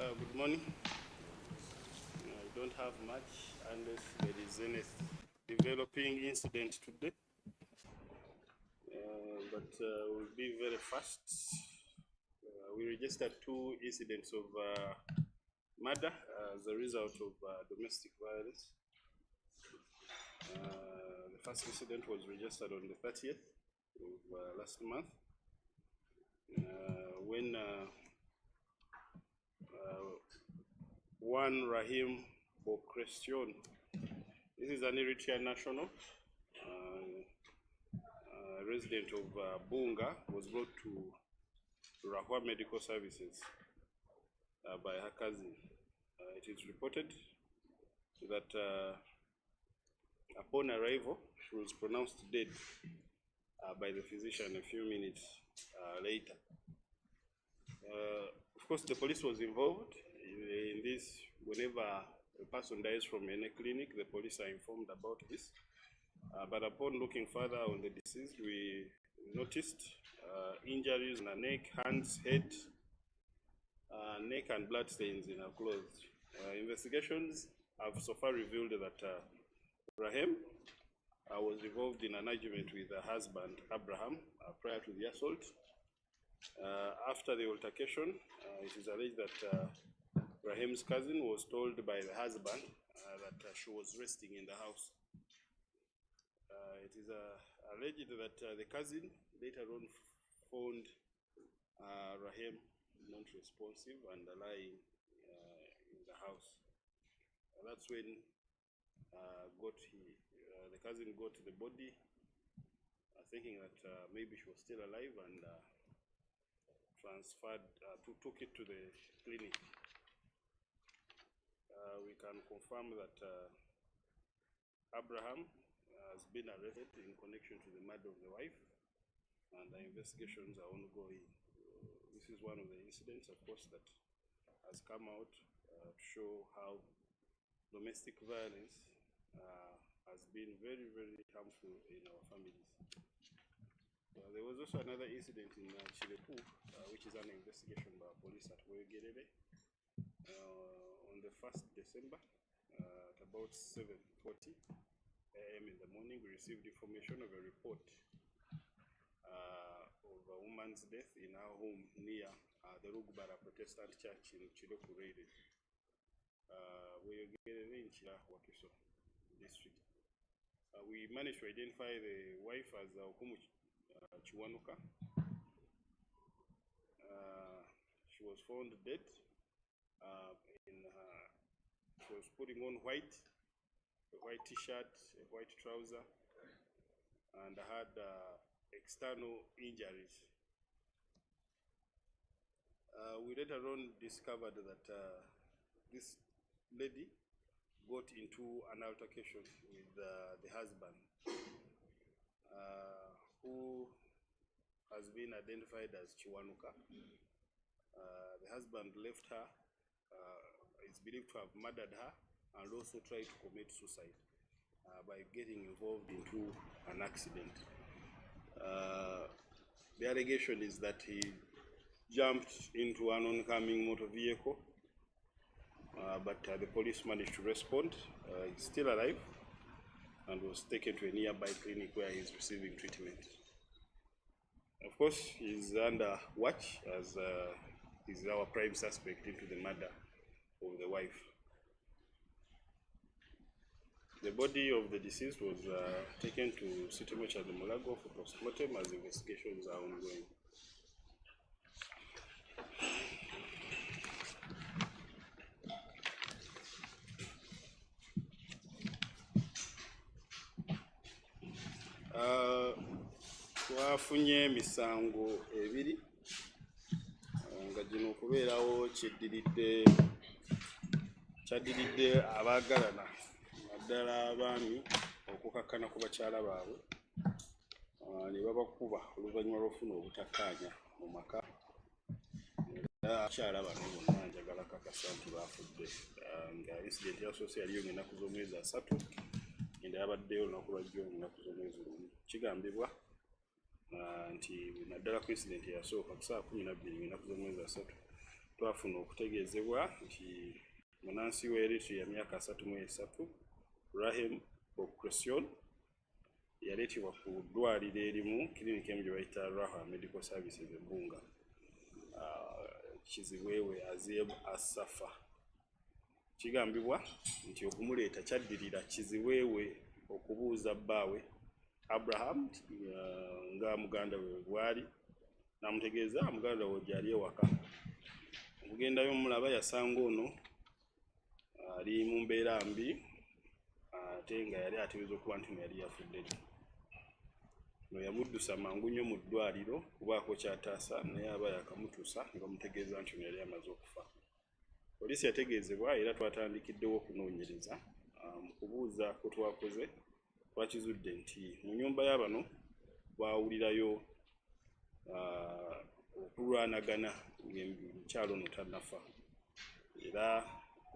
Good morning. I don't have much unless there is any developing incident today. But we'll be very fast. We registered 2 incidents of murder as a result of domestic violence. The first incident was registered on the 30th of last month when one Rahim Bokrestion, this is an Eritrean national, resident of Bunga, was brought to Rahwa Medical Services by her cousin. It is reported that upon arrival, she was pronounced dead by the physician a few minutes later. Of course, the police was involved in this. Whenever a person dies from any clinic, the police are informed about this. But upon looking further on the deceased, we noticed injuries in her neck, hands, head, neck, and blood stains in her clothes. Investigations have so far revealed that Rahim was involved in an argument with her husband, Abraham, prior to the assault. After the altercation, it is alleged that Rahim's cousin was told by the husband that she was resting in the house. It is alleged that the cousin later on found Rahim not responsive and lying in the house. That's when the cousin got the body, thinking that maybe she was still alive, and took it to the clinic. We can confirm that Abraham has been arrested in connection to the murder of the wife, and the investigations are ongoing. This is one of the incidents, of course, that has come out to show how domestic violence has been very, very harmful in our families. There was also another incident in Chilepu, which is an investigation by police at Wegerere. On the 1st December, at about 7:40 a.m. in the morning, we received information of a report of a woman's death in her home near the Rugbara Protestant Church in Chilokurere, Wegerere in Wakiso district. We managed to identify the wife as Okumu Chiwanuka. She was found dead. She was putting on a white t-shirt, a white trouser, and had external injuries. We later on discovered that this lady got into an altercation with the husband, who has been identified as Chiwanuka. The husband left her, is believed to have murdered her, and also tried to commit suicide by getting involved into an accident. The allegation is that he jumped into an oncoming motor vehicle, but the police managed to respond. He's still alive and was taken to a nearby clinic where he's receiving treatment. Of course, he's under watch as he's our prime suspect into the murder of the wife. The body of the deceased was taken to City Mortuary Mulago for postmortem as investigations are ongoing. Twafunye emisango ebiri nga gino okubeerawo kyaddiridde abaagalana naddala abaami okukakkana ku bakyala baabwe ne babakuba oluvannyuma lw'okufuna obutakkaanya mu maka. Abakyala bano bonna njagala kakasa nti baafudde, nga incident yasoose yaliyo ng'ennaku z'omwezi 3, endala yabaddeyo olunaku lwajjo ennaku z'omwezi 1. Kigambibwa nti naddala ku incident eyasooka ku ssaawa 12 ng'ennaku z'omwezi 3 twafuna okutegeezebwa nti munansi wa Eritrea myaka 33 Rahim Bokression yaleetebwa ku ddwaliro erimu kiriniki emu gye bayita Raha Medical Services Ebbunga. Kizibwewe Azeb Asafa. Kigambibwa nti okumuleeta kyaddirira Kizibwewe okubuuza bbaawe Abraham nga muganda we bwali, n'amutegeeza muganda we gyali ewaka. Okugendayo mulaba yasanga ono ali mu mbeera mbi ate nga yali ategeeza okuba nti yali yafudde. No yamuddusa mangu nnyo mu ddwaliro kubaako kyataasa naye aba yakamutuusa ne bamutegeeza nti yali amaze okufa. Poliisi yategeezebwa era twatandikiddewo okunoonyereza. Mu kubuuza kwe twakoze twakizudde nti mu nnyumba y'abano baawulirayo okulwanagana ng'omukyalo ono tannafa. Era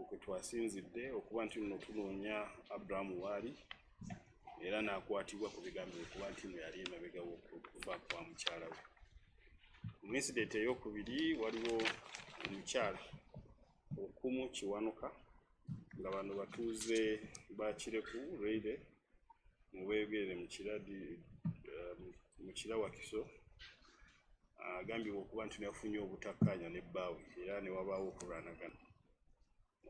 kwe twasinzidde okuba nti nno tunoonya Abraham waali era n'akwatibwa ku bigambo okuba nti nno yali emabega w'okufa kwa mukyala we. Mu incident ey'okubiri waliwo omukyala okumu Kiwanuka nga bano batuuze bakireku Reide mu beegerere mu Kirawakiso agambibwa okuba nti yafunye obutakkaanya ne bbaawe era ne wabaawo okulwanagana.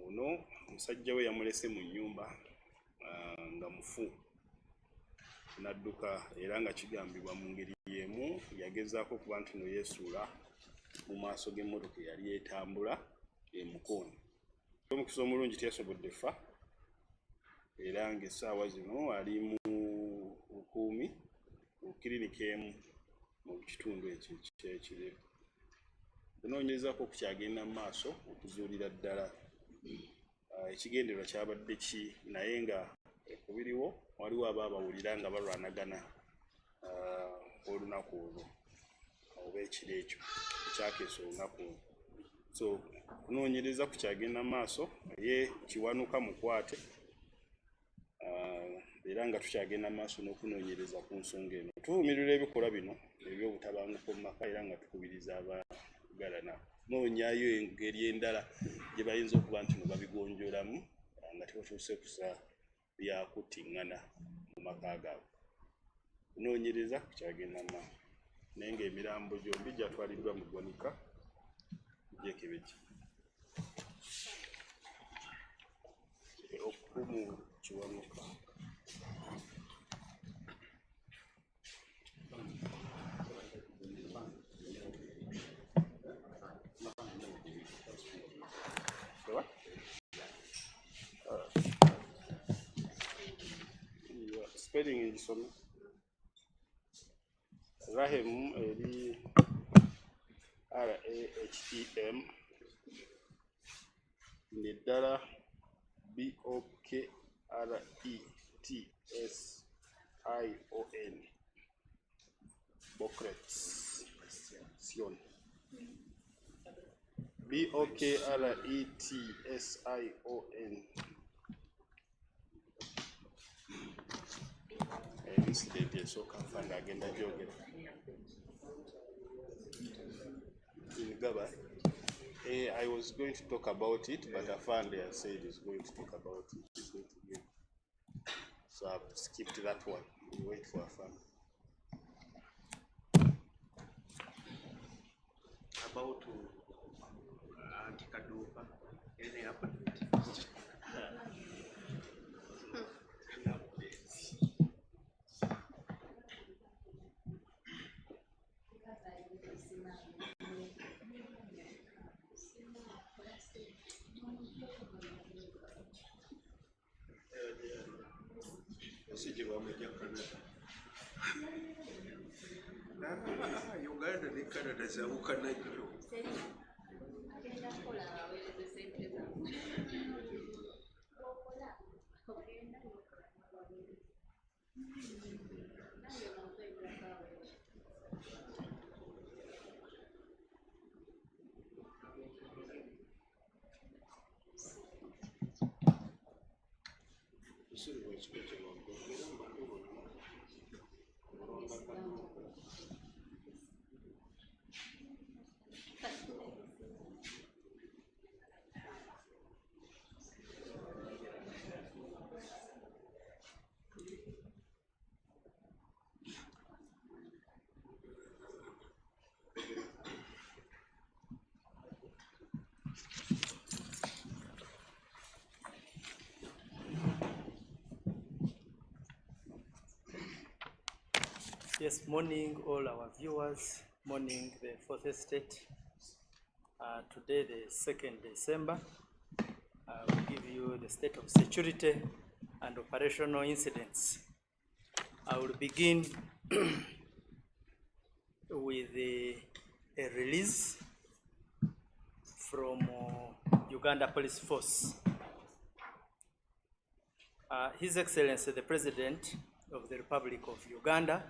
Ono musajja we yamulese mu nnyumba nga mufu n'adduka era nga kigambibwa mu ngeri y'emu yagezaako okuba nti no yeesuula mu maaso g'emmotoka eyali etambula emukooni. Omukisa omulungi teyasobodde fa era ng'essaawa zino ali mu bukuumi mu kiriniki emu mu kitundu ekyo ekyekirevu. Okunoonyerezaako kukyagenda mu maaso okuzuulira ddala ekigendererwa kyabadde ki, naye nga ekubiriwo waliwo abaabawulira nga balwanagana olunaku olwo oba ekiro ekyo ekyakeesa olunaku olwo. So okunoonyereza kukyagenda mu maaso naye Kiwanuka mukwate era nga tukyagenda mu maaso n'okunoonyereza ku nsonga eno. Tuvumirira ebikolwa bino eby'obutabanguko mu maka era nga tukubiriza abagalana noonyayo engeri endala gye bayinza okuba nti no babigonjoolamu nga tebatuuse kusa byakuttiŋŋana mu maka gaabwe. Kunoonyereza kukyagenda mu maaso naye ng'emirambo gyombi gyatwaliddwa mu ggwanika gyekebejja. Okumu Kiwanuka. Spelling ngisome. Rahim eri RAHEM neddala BOKRETSION Bokretsion BOKRETSION. Incident esooka nfanga agenda gyogera Gaba. I was going to talk about it, but Afande has said he's going to talk about it. He's going to give. So I've skipped that one. We wait for Afande. About Antikadupa, any happened? Uganda ne Canada zawukana nnyo. Yes, morning all our viewers, morning the Fourth Estate. Today the 2nd December, I will give you the state of security and operational incidents. I will begin with a release from Uganda Police Force. His Excellency the President of the Republic of Uganda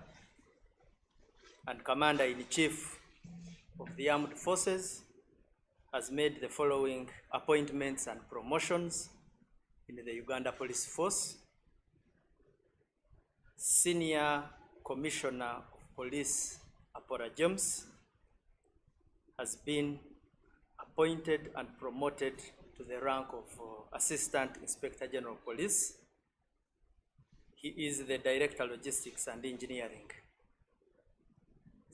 and Commander-in-Chief of the Armed Forces has made the following appointments and promotions in the Uganda Police Force. Senior Commissioner of Police Apora James has been appointed and promoted to the rank of Assistant Inspector General of Police. He is the Director Logistics and Engineering.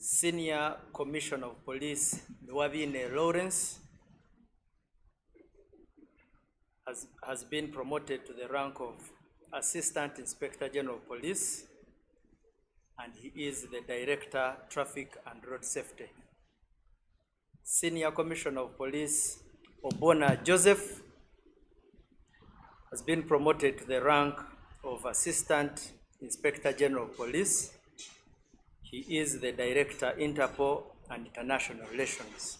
Senior Commissioner of Police Nwabine Lawrence has been promoted to the rank of Assistant Inspector General of Police, and he is the Director Traffic and Road Safety. Senior Commissioner of Police Obona Joseph has been promoted to the rank of Assistant Inspector General of Police. He is the Director, Interpol and International Relations.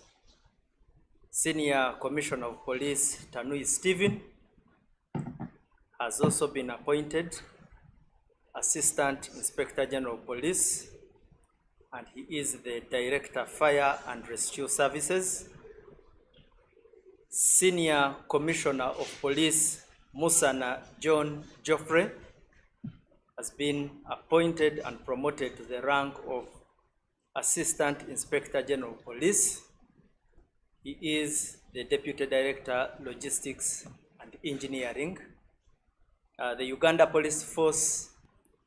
Senior Commissioner of Police Tanui Stephen has also been appointed Assistant Inspector General of Police, and he is the Director, Fire and Rescue Services. Senior Commissioner of Police Musana John Geoffrey has been appointed and promoted to the rank of Assistant Inspector General of Police. He is the Deputy Director, Logistics and Engineering. The Uganda Police Force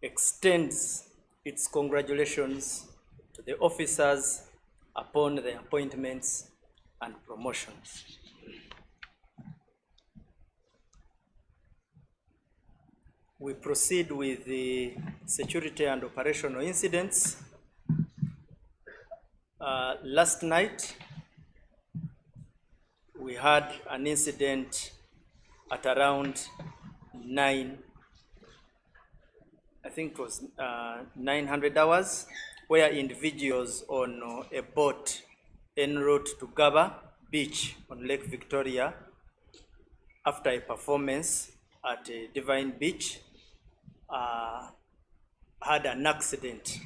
extends its congratulations to the officers upon the appointments and promotions. We proceed with the security and operational incidents. Last night, we had an incident at around 900 hours, where individuals on a boat en route to Gaba Beach on Lake Victoria, after a performance at Divine Beach, had an accident.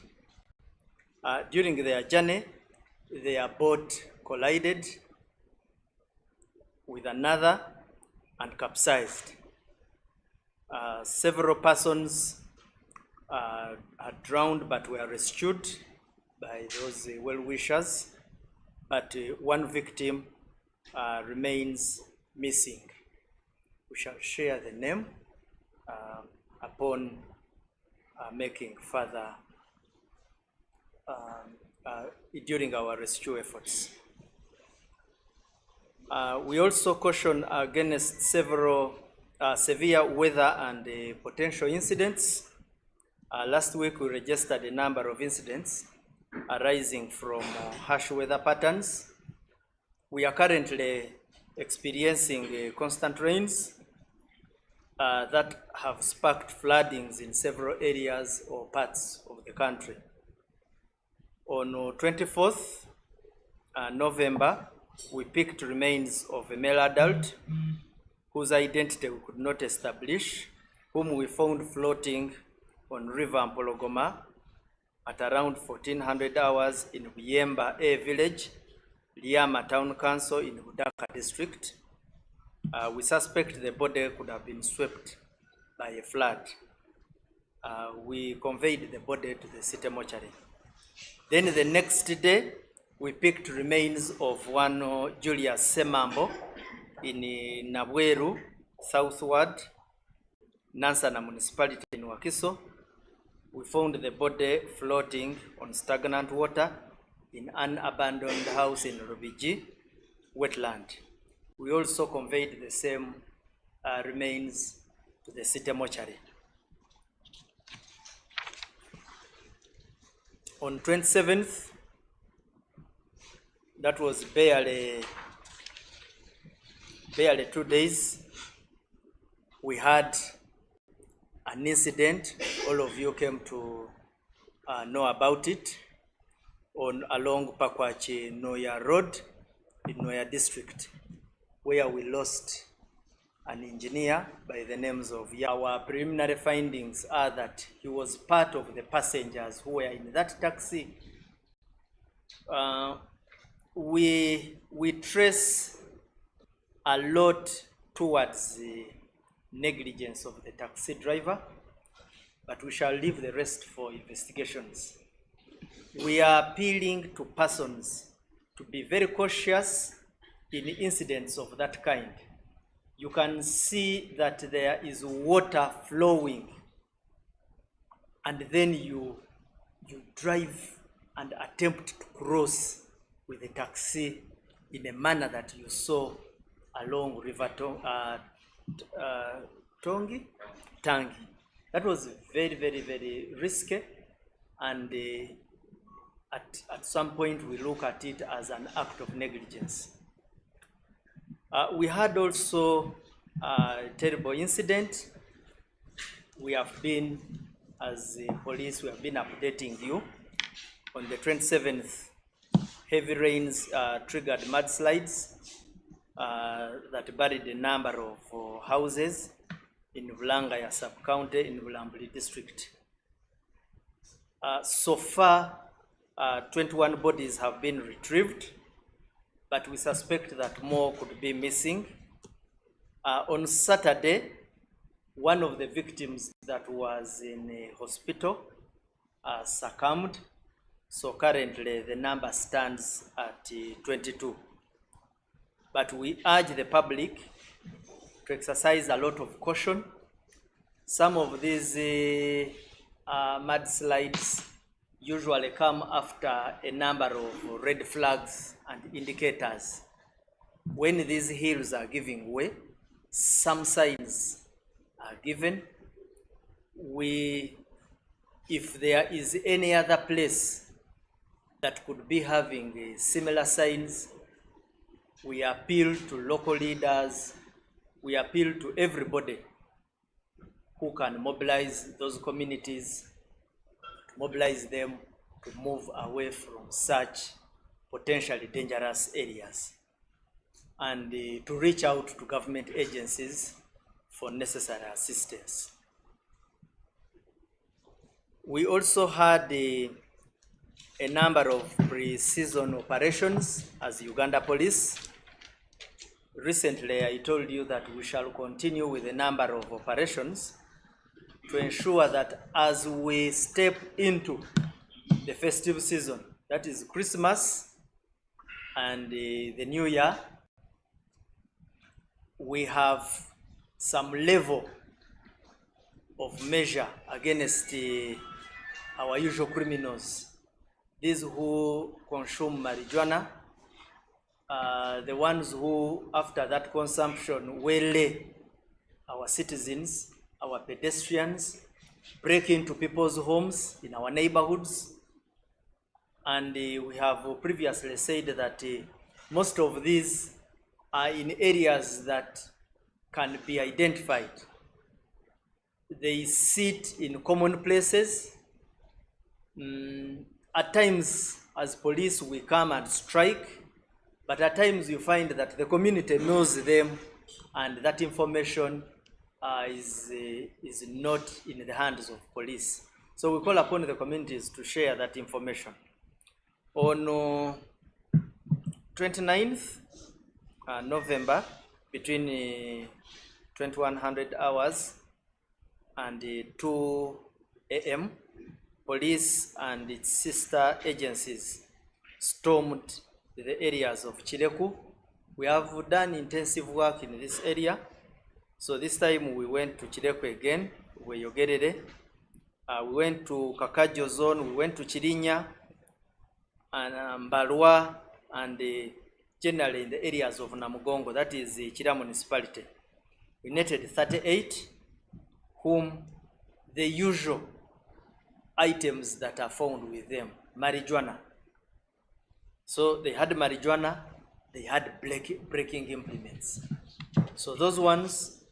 During their journey, their boat collided with another and capsized. Several persons had drowned but were rescued by those well-wishers, but one victim remains missing. We shall share the name upon making further during our rescue efforts. We also caution against several severe weather and potential incidents. Last week we registered a number of incidents arising from harsh weather patterns. We are currently experiencing constant rains that have sparked floodings in several areas or parts of the country. On 24th November, we picked remains of a male adult whose identity we could not establish, whom we found floating on River Mpologoma at around 1400 hours in Buyemba A village, Liama Town Council in Hudaka district. We suspect the body could have been swept by a flood. We conveyed the body to the city mortuary. Then the next day, we picked remains of one Julius Semambo in Naguru, southward, Nansana municipality in Wakiso. We found the body floating on stagnant water in an abandoned house in Rubiji wetland. We also conveyed the same remains to the city mortuary. On 27th, that was barely 2 days, we had an incident. All of you came to know about it along Pakwachi Noya Road in Noya District, where we lost an engineer by the names of Our preliminary findings are that he was part of the passengers who were in that taxi. We trace a lot towards the negligence of the taxi driver, but we shall leave the rest for investigations. We are appealing to persons to be very cautious in incidents of that kind. You can see that there is water flowing, and then you drive and attempt to cross with a taxi in a manner that you saw along River Tangi. That was very, very, very risky, and at some point we look at it as an act of negligence. We had also a terrible incident. We have been, as the police, we have been updating you. On the 27th, heavy rains triggered mudslides that buried a number of houses in Bulangaya sub-county in Bulambuli district. So far, 21 bodies have been retrieved, but we suspect that more could be missing. On Saturday, one of the victims that was in a hospital succumbed. So currently the number stands at 22. But we urge the public to exercise a lot of caution. Some of these mudslides usually come after a number of red flags and indicators. When these hills are giving way, some signs are given. If there is any other place that could be having similar signs, we appeal to local leaders, we appeal to everybody who can mobilize those communities, to mobilize them to move away from such potentially dangerous areas, and to reach out to government agencies for necessary assistance. We also had a number of pre-season operations as Uganda Police. Recently, I told you that we shall continue with a number of operations to ensure that as we step into the festive season, that is Christmas and the New Year, we have some level of measure against our usual criminals. These who consume marijuana, the ones who, after that consumption, waylay our citizens, our pedestrians, break into people's homes in our neighborhoods. And we have previously said that most of these are in areas that can be identified. They sit in common places. At times, as police, we come and strike, but at times you find that the community knows them, and that information is not in the hands of police. So we call upon the communities to share that information. On 29th November, between 2100 hours and 2 a.m., police and its sister agencies stormed the areas of Chireku. We have done intensive work in this area. So this time we went to Chireku again, Weyogerere. We went to Kakajo zone, we went to Chirinya, and Mbalwa, and generally in the areas of Namugongo, that is the Chira municipality. We netted 38, whom the usual items that are found with them, marijuana. So they had marijuana, they had breaking implements. So those ones,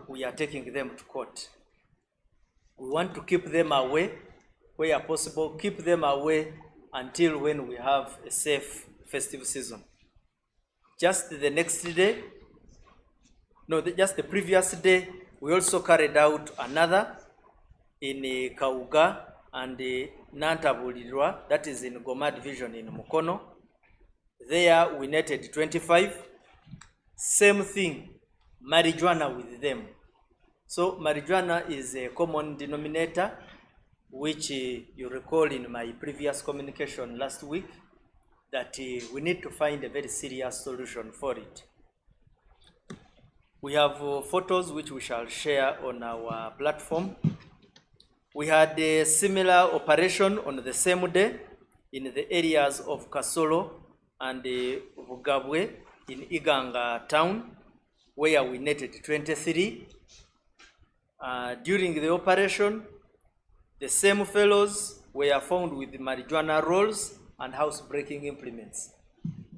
we are taking them to court. We want to keep them away where possible, keep them away until when we have a safe festive season. Just the next day, just the previous day, we also carried out another in Kauga and Nantabulirwa, that is in Goma division in Mukono. There we netted 25. Same thing, marijuana with them. So marijuana is a common denominator, which you recall in my previous communication last week, that we need to find a very serious solution for it. We have photos which we shall share on our platform. We had a similar operation on the same day in the areas of Kasolo and Bugabwe in Iganga town, where we netted 23. During the operation, the same fellows were found with marijuana rolls and house-breaking implements.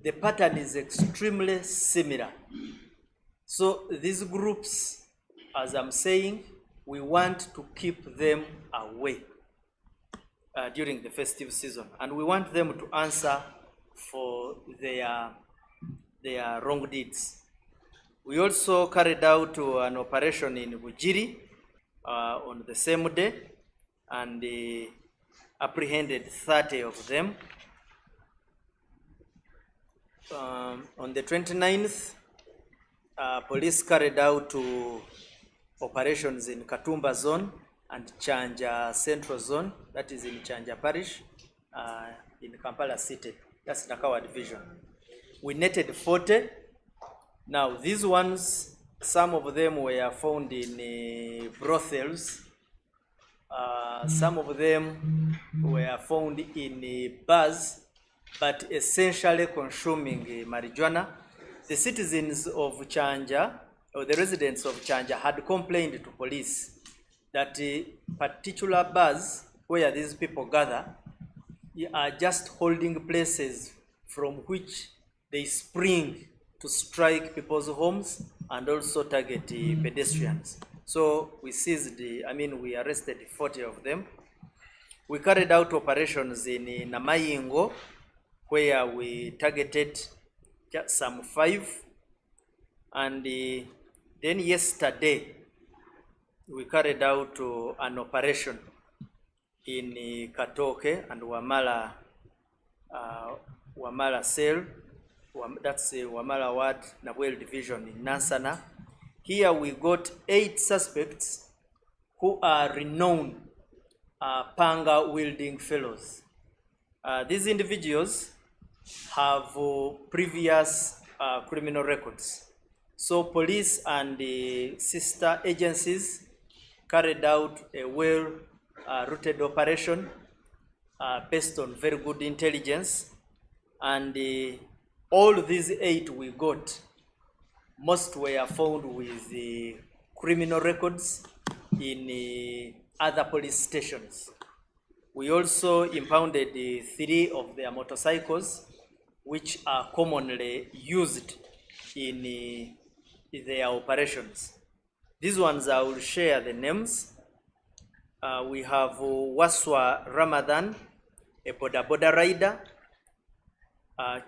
The pattern is extremely similar. So these groups, as I'm saying, we want to keep them away during the festive season, and we want them to answer for their wrong deeds. We also carried out an operation in Bujiri on the same day, and apprehended 30 of them. On the 29th, police carried out operations in Katumba zone and Chanja Central zone, that is in Chanja Parish, in Kampala City, that's Nakawa division. We netted 40. Now these ones, some of them were found in brothels, some of them were found in bars, but essentially consuming marijuana. The citizens of Chanja, or the residents of Chanja, had complained to police that particular bars where these people gather are just holding places from which they spring to strike people's homes and also target pedestrians. So we we arrested 40 of them. We carried out operations in Namayingo, where we targeted some 5. And then yesterday, we carried out an operation in Katoke and Wamala cell, that's Wamala Ward, Nabwel division in Nansana. Here we got 8 suspects who are renowned panga wielding fellows. These individuals have previous criminal records. So police and the sister agencies carried out a well-rooted operation based on very good intelligence, and all these 8 we got, most were found with criminal records in other police stations. We also impounded 3 of their motorcycles, which are commonly used in their operations. These ones I will share the names. We have Waswa Ramadan, a boda rider,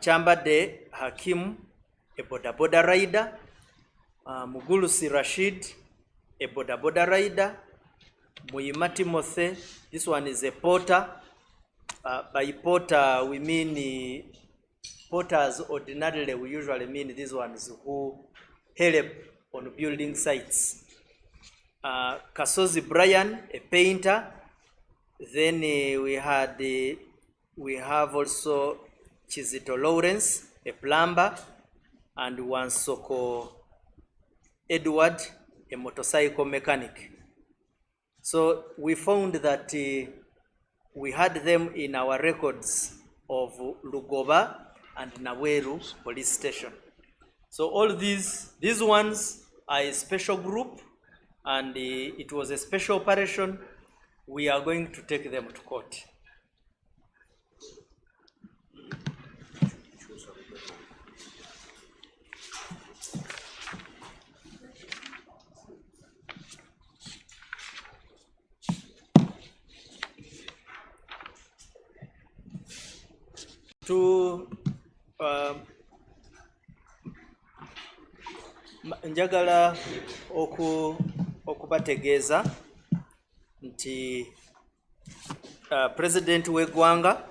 Chambade Hakim, a boda rider, Mugulusi Rashid, a boda rider, Muyimati Mothe, this one is a porter. By porter we mean porters. Ordinarily we usually mean these ones who help on building sites. Kasozi Brian, a painter. Then we have also Chizito Lawrence, a plumber, and Wansoko Edward, a motorcycle mechanic. So we found that we had them in our records of Lugoba and Naguru police station. So all these ones are a special group, and it was a special operation. We are going to take them to court. Njagala okubategeeza nti President w'eggwanga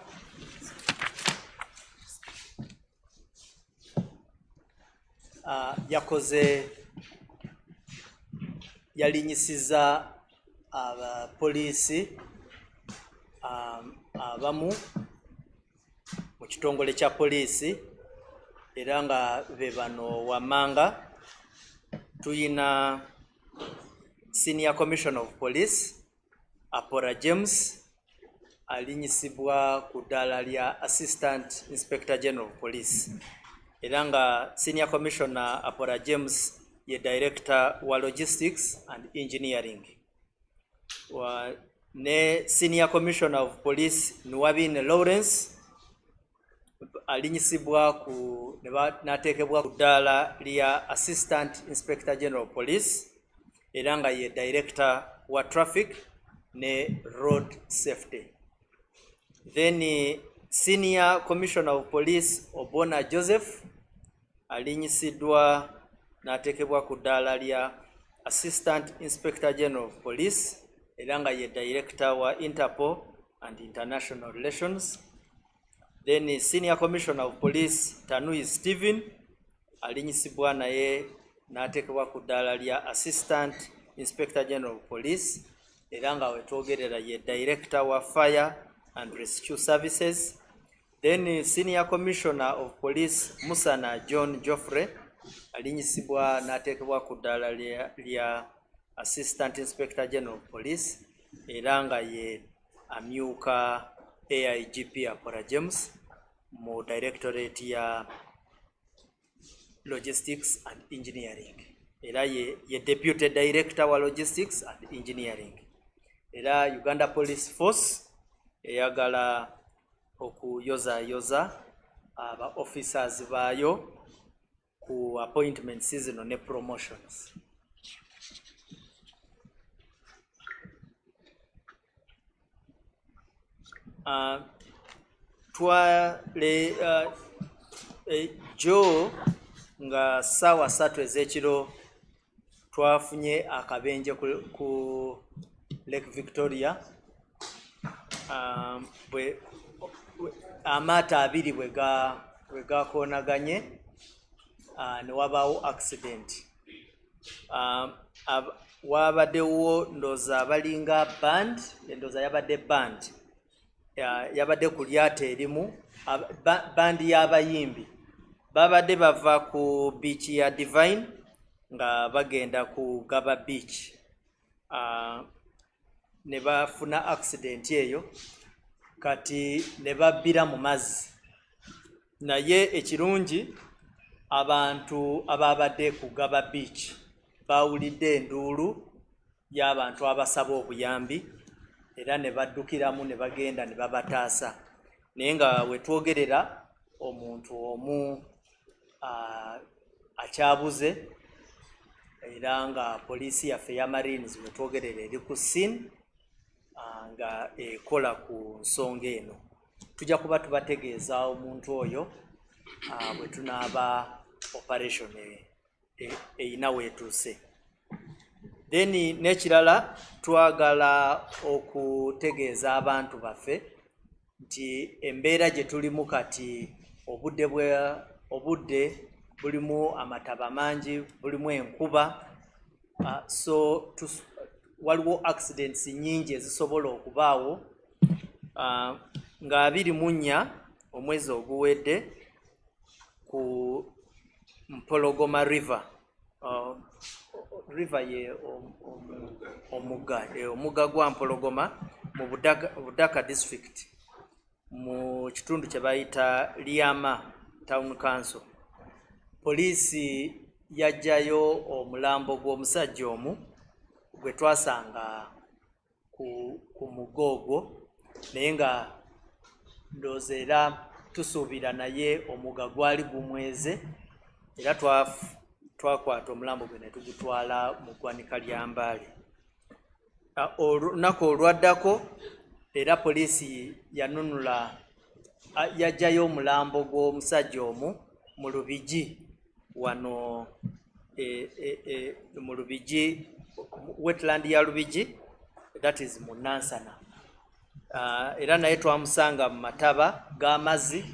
yalinyisiza abapoliisi abamu mu kitongole kya poliisi era nga be bano wammanga tuyina Senior Commissioner of Police Apora James alinyisibwa ku ddaala lya Assistant Inspector General of Police era nga Senior Commissioner Apora James ye Director wa Logistics and Engineering ne Senior Commissioner of Police Nwabine Lawrence alinyisibwa n'ateekebwa ku ddaala lya Assistant Inspector General of Police era nga ye Director wa Traffic ne Road Safety. Then Senior Commissioner of Police Obona Joseph alinyisiddwa n'ateekebwa ku ddaala lya Assistant Inspector General of Police era nga ye Director wa Interpol and International Relations. Then Senior Commissioner of Police Tanui Stephen alinyisibwa naye n'ateekebwa ku ddaala lya Assistant Inspector General of Police era nga wetwogerera ye Director wa Fire and Rescue Services. Then Senior Commissioner of Police Musana John Joffrey alinyisibwa n'ateekebwa ku ddaala lya Assistant Inspector General of Police era nga ye amyuka AIGP Apora James mu Directorate ya Logistics and Engineering era ye Deputy Director wa Logistics and Engineering era Uganda Police Force eyagala okuyozayoza aba officers baayo ku appointment season ne promotions. Joe nga sawa 3 ez'ekiro twafunye akabenje ku Lake Victoria amata 2 bwe gakoonaganye ne wabaawo accident. Wabaddewo ndooza abalinga band, endooza yabadde band yabadde ku lyato erimu bandi y'abayimbi babadde bava ku beach ya Divine nga bagenda ku Gaba Beach ne bafuna accident eyo kati ne babbira mu mazzi naye ekirungi abantu ababadde ku Gaba Beach bawulidde enduulu y'abantu abasaba obuyambi era ne baddukiramu ne bagenda ne babataasa naye nga wetwogerera omuntu omu akyabuze era nga poliisi yaffe ya Marines wetwogerera eri ku scene nga ekola ku nsonga eno. Tujja kuba tubategeeza omuntu oyo bwe tunaaba operation eyina weetuuse. Then n'ekirala twagala okutegeeza abantu baffe nti embeera gye tulimu kati obudde bulimu amataba mangi, bulimu enkuba, so waliwo accidents nyingi ezisobola okubaawo nga 24 omwezi oguwedde ku Mpologoma River. River ye omugga gwa Mpologoma mu Budaka District mu kitundu kye bayita Liama Town Council. Poliisi yajjayo omulambo gw'omusajja omu gwe twasanga ku mugogo naye nga ndowooza era tusuubira naye omuga gwali gumweze era twakwata omulambo gwe ne tugutwala mu ggwanika lya Mbale. Olunaku olwaddako era poliisi yanunula yajjayo omulambo gw'omusajja omu mu Lubigi wano mu Lubigi wetland ya Lubigi, that is mu Nansana. Era naye twamusanga mu mataba g'amazzi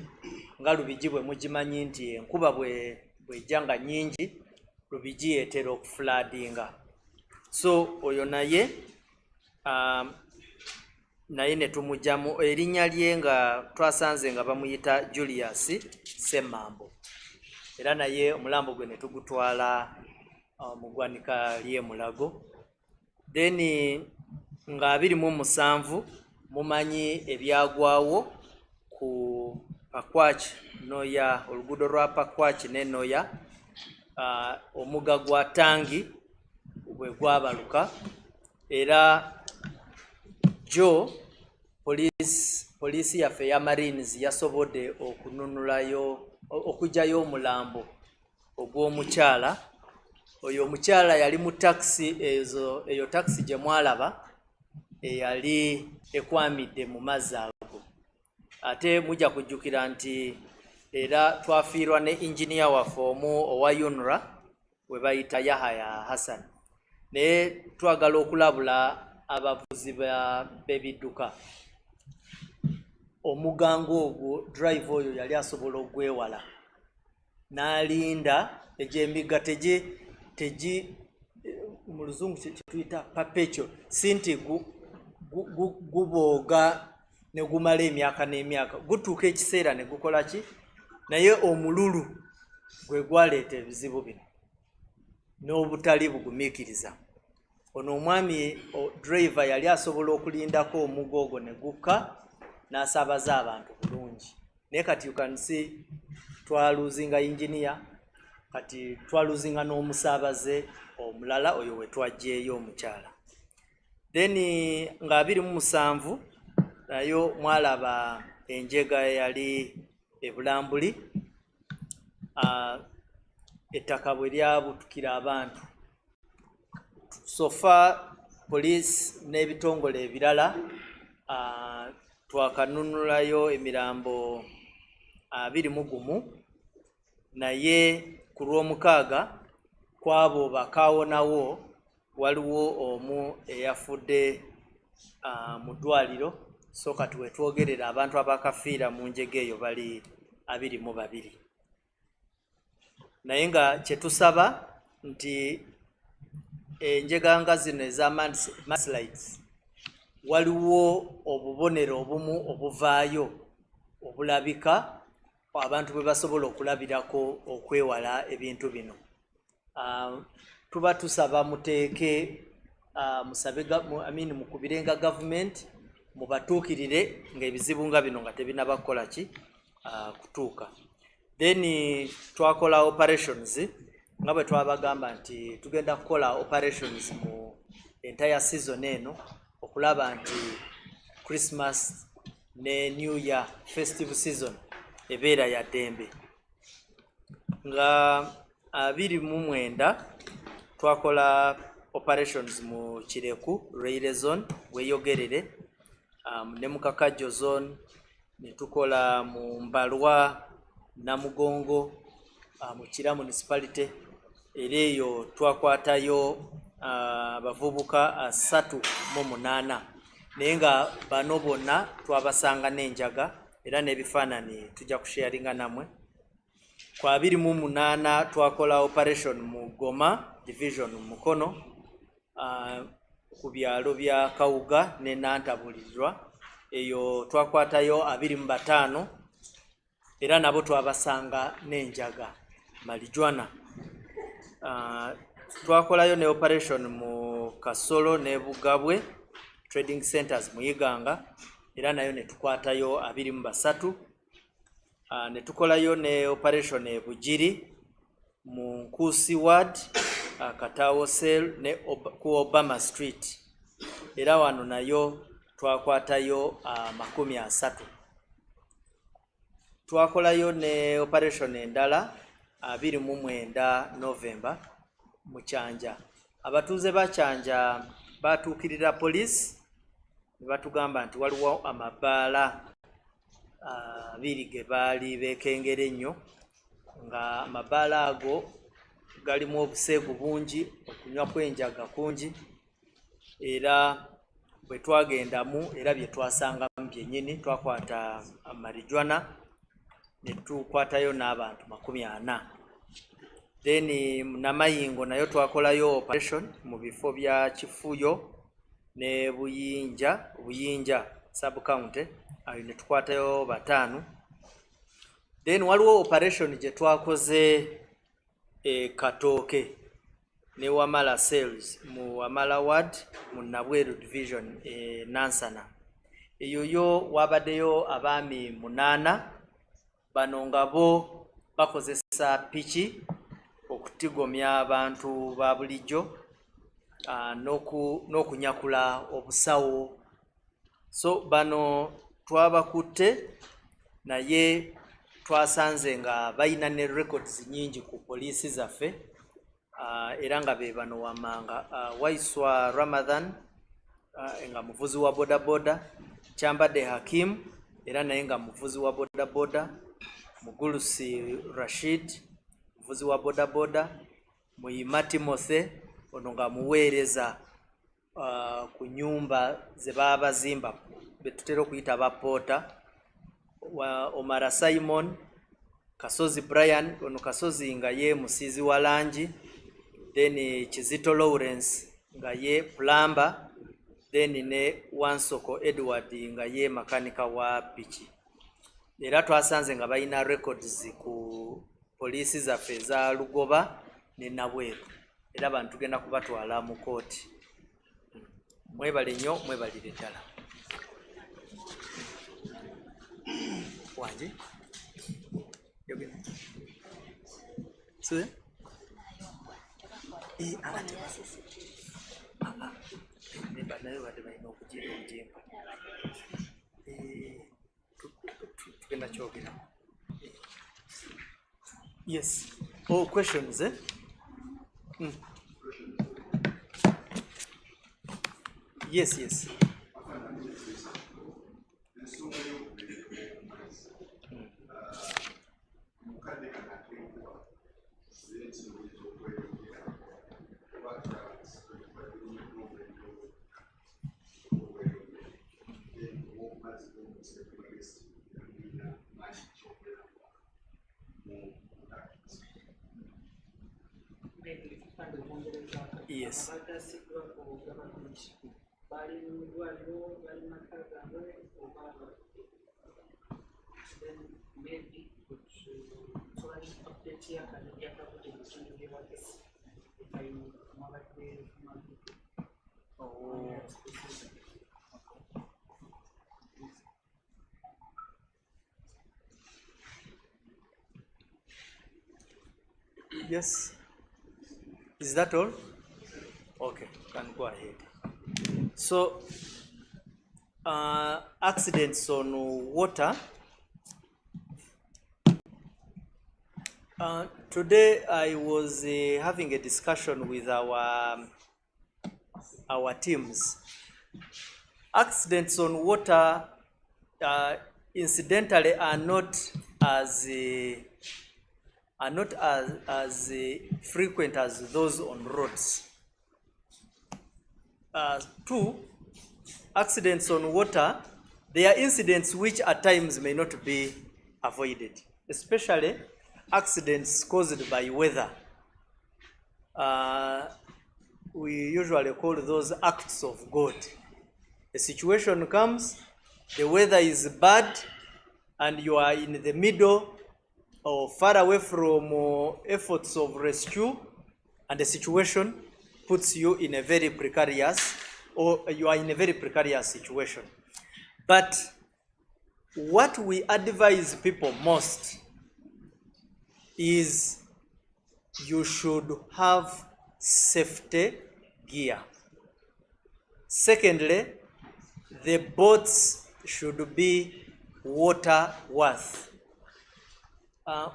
nga Lubigi bwe mugimanyi nti enkuba bw'ejja nga nnyingi Lubigi etera okufulaadinga. So oyo naye ne tumugyamu erinnya lye nga twasanze nga bamuyita Julius Ssemambo. Era naye omulambo gwe ne tugutwala mu ggwanika ly'e Mulago. Then nga 27 mumanyi ebyagwawo ku Pakwach Noya, oluguudo lwa Pakwach ne Noya, omuga gwa Tangi bwe gwabaluka era jo poliisi yaffe ya Marines yasobodde okununulayo okugyayo omulambo ogw'omukyala. Oyo omukyala yali mu taxi eyo taxi gye mwalaba eyali ekwamidde mu mazzi ago. Ate mujja kujjukira nti era twafiirwa ne engineer waffe omu owa UNRA we bayita Yahaya Hassan. Naye twagala okulabula abavuzi b'ebidduka omugango ogwo drive oyo yali asobola ogwewala n'alinda egy'emigga tegi mu luzungu kyetuyita perpetual sinti gubooga ne gumala emyaka n'emyaka gutuuka ekiseera ne gukola ki naye omululu gwe gwaleeta ebizibu bino n'obutali bugumiikiriza. Ono omwami driver yali asobola okulindako omugo ogwo ne gukka n'asaabaza abantu bulungi. Naye kati you can see twaluzinga engineer, kati twaluzinga n'omusaabaze omulala oyo we twajjeeyo omukyala. Then nga 27 nayo mwalaba enjega yali ebulambuli, ettaka bwe lyabutukira abantu. So far police n'ebitongole ebirala twakanunulayo emirambo 21 naye ku lw'omukaaga kwabo bakaawonawo waliwo omu eyafudde mu ddwaliro, so kati wetwogerera abantu abakafiira mu njega eyo bali 22. Naye nga kyetusaba nti enjega nga zino eza mudslides waliwo obubonero obumu obuvaayo obulabika abantu bwe basobola okulabirako okwewala ebintu bino. Tuba tusaba muteeke mukubirenga gavumenti mubatuukirire ng'ebizibu nga bino nga tebinaba kukola ki kutuuka. Then twakola operations nga bwe twabagamba nti tugenda kukola operations mu entire season eno okulaba nti Christmas ne New Year festive season ebeera ya ddembe. Nga 29 twakola operations mu Kireku Railway Zone weyogerere, ne mu Kakajjo Zone ne tukola mu Mbalwa Namugongo mu Kira municipality. Era eyo twakwatayo abavubuka 38 naye nga bano bonna twabasanga n'enjaga era n'ebifaananyi tujja kusharinga namwe. Kwa 28 twakola operation mu Goma division Mukono ku byalo bya Kawuga ne Nantabulirwa. Eyo twakwatayo 25 era nabo twabasanga n'enjaga Malijwana. Twakolayo ne operation mu Kasolo ne Bugabwe trading centers mu Iganga era nayo ne tukwatayo 23. ne tukolayo ne operation e Bugiri mu Nkusi Ward, Katawo Cell ne ku Obama Street. Era wano nayo twakwatayo 30. Twakolayo ne operation endala 29 November mu Kyanja. Abatuuze ba Kyanja batuukirira police ne batugamba nti waliwo amabaala 2 ge baali beekengera ennyo, nga amabaala ago galimu obuseegu bungi, okunywa kw'enjaga kungi, era bwe twagendamu era bye twasangamu byennyini twakwata marijuana ne tukwatayo n'abantu 40. Then Namayingo nayo twakolayo operation mu bifo bya Kifuyo ne Buyinja sub county, ayo ne tukwatayo 5. Then waliwo operation gye twakoze Katooke ne Wamala Cells mu Wamala Ward mu Nabweru Division Nansana. Eyoyo wabaddeyo abaami 8, bano nga bo bakozesa piki okutigomya abantu ba bulijjo n'okunyakula obusawo. So bano twabakutte, naye twasanze nga balina ne records nyingi ku poliisi zaffe, era nga be bano Wamanga Waiswa Ramadhan nga muvuzi wa bodaboda, Kyambadde Hakim era naye nga muvuzi wa bodaboda, Mugulusi Rashid muvuzi wa bodaboda, Muyima Timothy ono nga muweereza ku nyumba ze baba bazimba betutera okuyita bapoota, Omara Simon, Kasozi Brian ono Kasozi nga ye musiizi wa langi, then Kizito Lawrence nga ye plumber, then ne Wansoko Edward nga ye makanika wa piki. Era twasanze nga balina records ku poliisi zaffe za Lugoba ne Nabweru, era bantu tugenda kubatwala mu kooti. Mwebale nnyo, mwebalire ddala. Wanje yogera sue nayo badde balina okugira obujemba tugenda kyogera. Yes. Oh, questions, eh? Yes. Yes. Yes. Is that all? Okay, can go ahead. So, accidents on water. Today I was having a discussion with our teams. Accidents on water, incidentally, are not as frequent as those on roads. Two, accidents on water, there are incidents which at times may not be avoided, especially accidents caused by weather. We usually call those acts of God. A situation comes, the weather is bad, and you are in the middle or far away from efforts of rescue, and the situation puts you in a very precarious, or you are in a very precarious situation. But what we advise people most is you should have safety gear. Secondly, the boats should be waterworthy.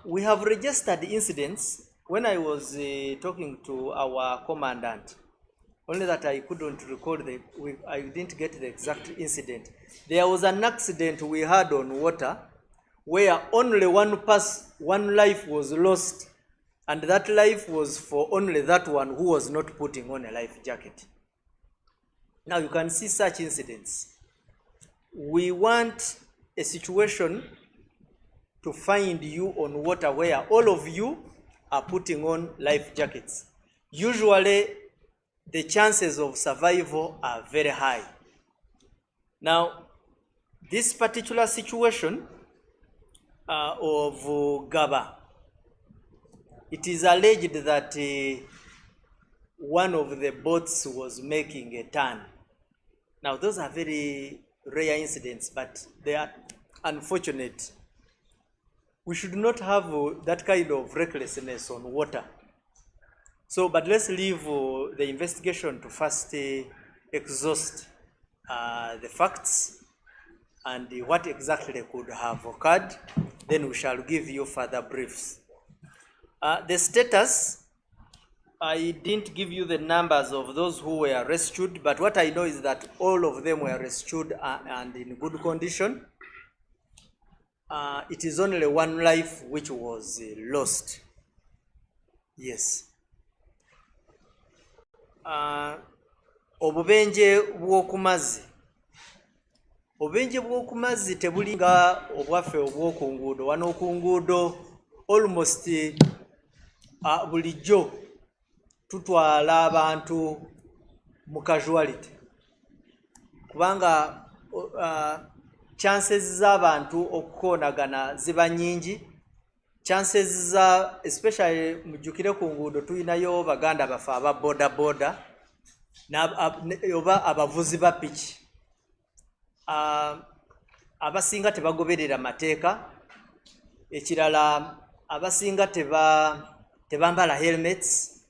We have registered incidents. When I was talking to our commandant, only that I couldn't recall I didn't get the exact incident. There was an accident we had on water where only one life was lost, and that life was for only that one who was not putting on a life jacket. Now you can see such incidents. We want a situation to find you on water where all of you are putting on life jackets. Usually, the chances of survival are very high. Now, this particular situation of Gaba, it is alleged that one of the boats was making a turn. Now, those are very rare incidents, but they are unfortunate. We should not have that kind of recklessness on water. So, but let's leave the investigation to first exhaust the facts and what exactly could have occurred. Then we shall give you further briefs. The status, I didn't give you the numbers of those who were rescued, but what I know is that all of them were rescued and in good condition. It is only one life which was lost. Yes. Obubenje bw'okumazzi. Obubenje bw'okumazzi tebulinga obwaffe obw'oku nguudo. Wano ku nguudo almost bulijjo tutwala abantu mu casualty. Kubanga chances z'abantu okukoonagana ziba nyingi. Chances especially mujjukire ku nguudo tulinayo baganda bafe aba boda oba abavuzi ba piki. Abasinga tebagoberera mateeka. Ekirala abasinga tebambala helmets.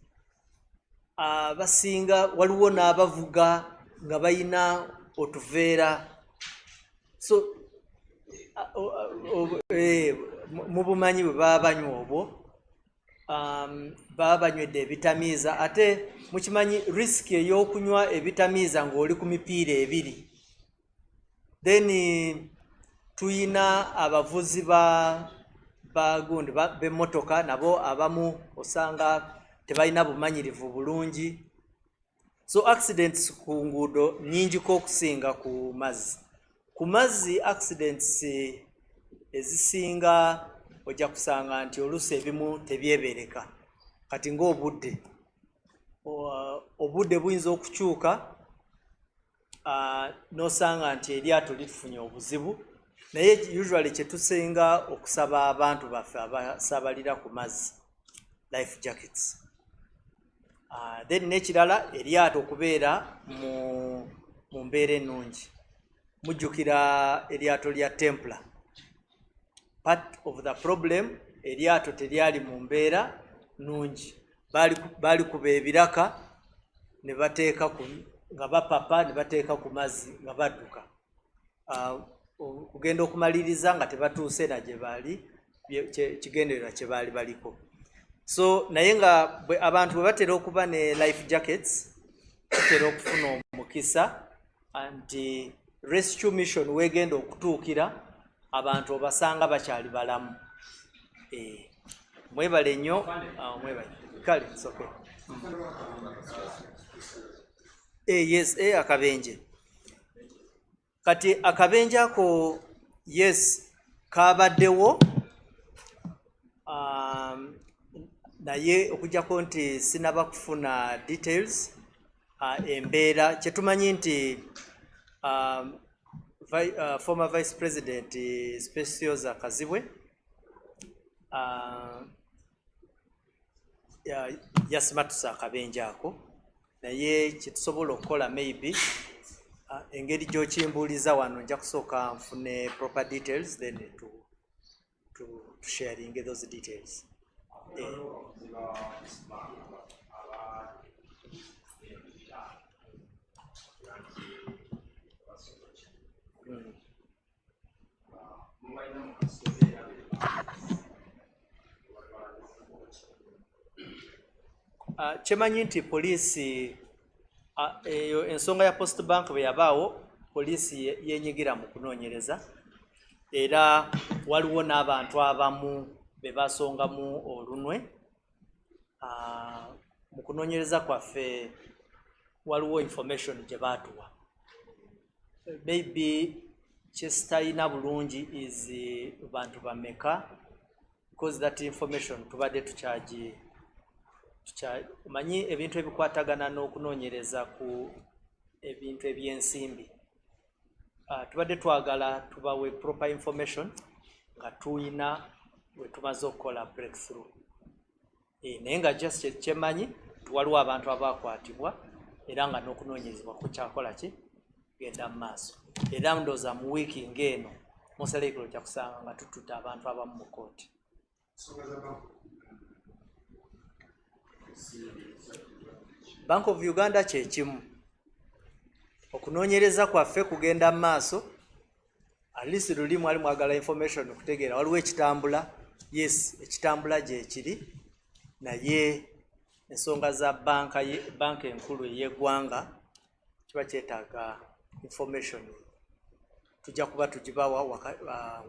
Abasinga waliwo n'abavuga nga bayina otuveera. So mu bumanyi bwe baba banywa obwo baba banywedde ebitamiiza, ate mukimanyi risk ey'okunywa ebitamiiza ng'oli ku mipiira ebiri. Then tuyina abavuzi bagundi b'emmotoka nabo abamu osanga tebalina bumanyirivu bulungi. So accidents ku nguudo nnyingiko okusinga ku mazzi. Ku mazzi accidents ezisinga ojja kusanga nti oluusi ebimu tebyebereka. Kati ng'obudde. Obudde buyinza okukyuka n'osanga nti eryato lifunye obuzibu. Naye usually kye tusinga okusaba abantu baffe abasabalira ku mazzi, life jackets. Then n'ekirala eryato okubeera mu mbeera ennungi. Mujjukira eryato lya Templar. Part of the problem, eryato teryali mu mbeera nnungi. Baali kuba ebiraka ne bateeka nga bapapa ne bateeka ku mazzi nga badduka. Kugenda okumaliriza nga tebatuuse na gye baali kigendererwa kye baali baliko. So naye nga abantu bwe batera okuba ne life jackets tutera okufuna omukisa anti rescue mission wegenda okutuukira abantu obasanga bakyali balamu. Mwebale nnyo. Mwebale. Kale, it's okay. Yes, akabenje. Kati akabenje ako yes kabaddewo. Naye okujjako nti sinaba kufuna details. Embeera kyetumanyi nti former Vice President Specioza Kazibwe yasimatusa akabenje ako. Naye kyetusobola okukola maybe engeri gy'okimbuuliza wano nja kusooka nfune proper details then to sharing those details. Kyemanyi nti poliisi eyo ensonga ya Post Bank bwe yabaawo, poliisi yenyigira mu kunoonyereza, era waliwo n'abantu abamu be basongamu olunwe. Mu kunoonyereza kwaffe waliwo information gye baatuwa. Maybe kyesitalina bulungi is bantu bameka, because that information tubadde manyi ebintu ebikwatagana n'okunoonyereza ku ebintu ebyensimbi. Tubadde twagala tubawe proper information nga tuyina we tumaze okukola breakthrough. Naye nga just kyemanyi waliwo abantu abakwatibwa era nga n'okunoonyerezebwa kukyakola ki genda mu maaso. Era ndowooza mu wiiki ng'eno Muserikiro ojja kusanga nga tututte abantu abamu mu kooti. Bank of Uganda kye kimu. Okunoonyereza kwaffe kugenda mu maaso, at least luli mwali mwagala information kutegeera waliwo ekitambula. Yes, ekitambula gye kiri, naye ensonga za banka enkulu ey'eggwanga kiba kyetaaga information. Tujja kuba tugibawa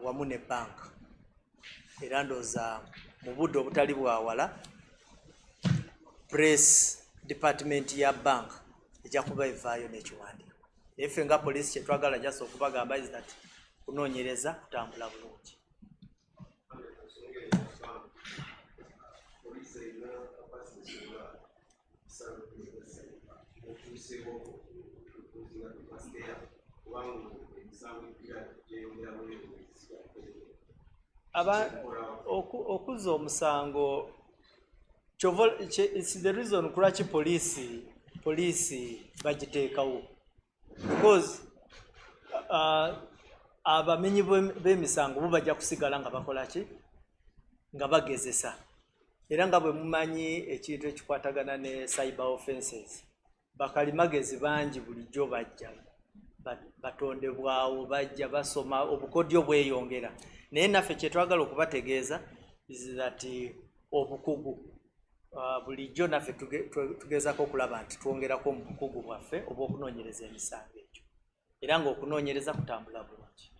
wamu ne banka. Era ndowooza mu budde obutali bwawala press department ya bank ejja kuba evaayo n'ekiwandiiko. Ffe nga poliisi kye twagala just okubagamba is that kunoonyereza kutambula bulungi. Okuzza omusango it's the reason kulwaki poliisi bagiteekawo, because abamenyi b'emisango bo bajja kusigala nga bakola ki, nga bagezesa. Era nga bwe mumanyi ekintu ekikwatagana ne cyber offenses, bakalimagezi bangi bulijjo bajja batondebwawo, bajja basoma, obukodyo bweyongera. Naye naffe kye twagala okubategeeza is that obukugu bulijjo naffe tugezaako okulaba nti twongerako mu bukugu bwaffe obw'okunoonyereza emisango egyo, era ng'okunoonyereza kutambula bulungi.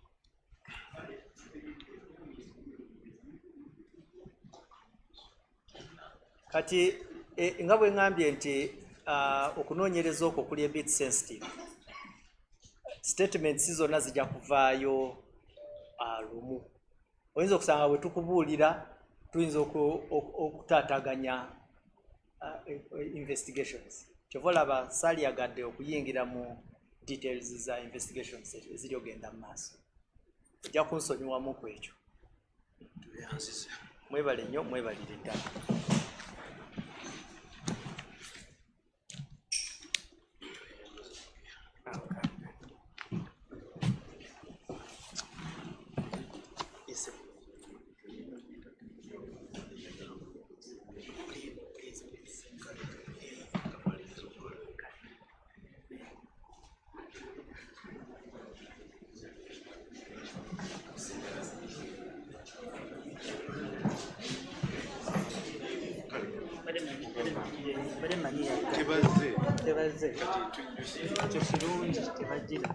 Kati nga bwe ngambye nti okunoonyereza okwo kuli a bit sensitive, statements zonna zijja kuvaayo lumu. Oyinza okusanga bwe tukubuulira tuyinza okutaataganya investigations. Kyova olaba saalyagadde okuyingira mu details za investigations eziri ogenda mu maaso. Ojja kunsonyiwamu ku ekyo. Mwebale nnyo, mwebalire ddala. Tebazze ekyo kirungi tebajjira.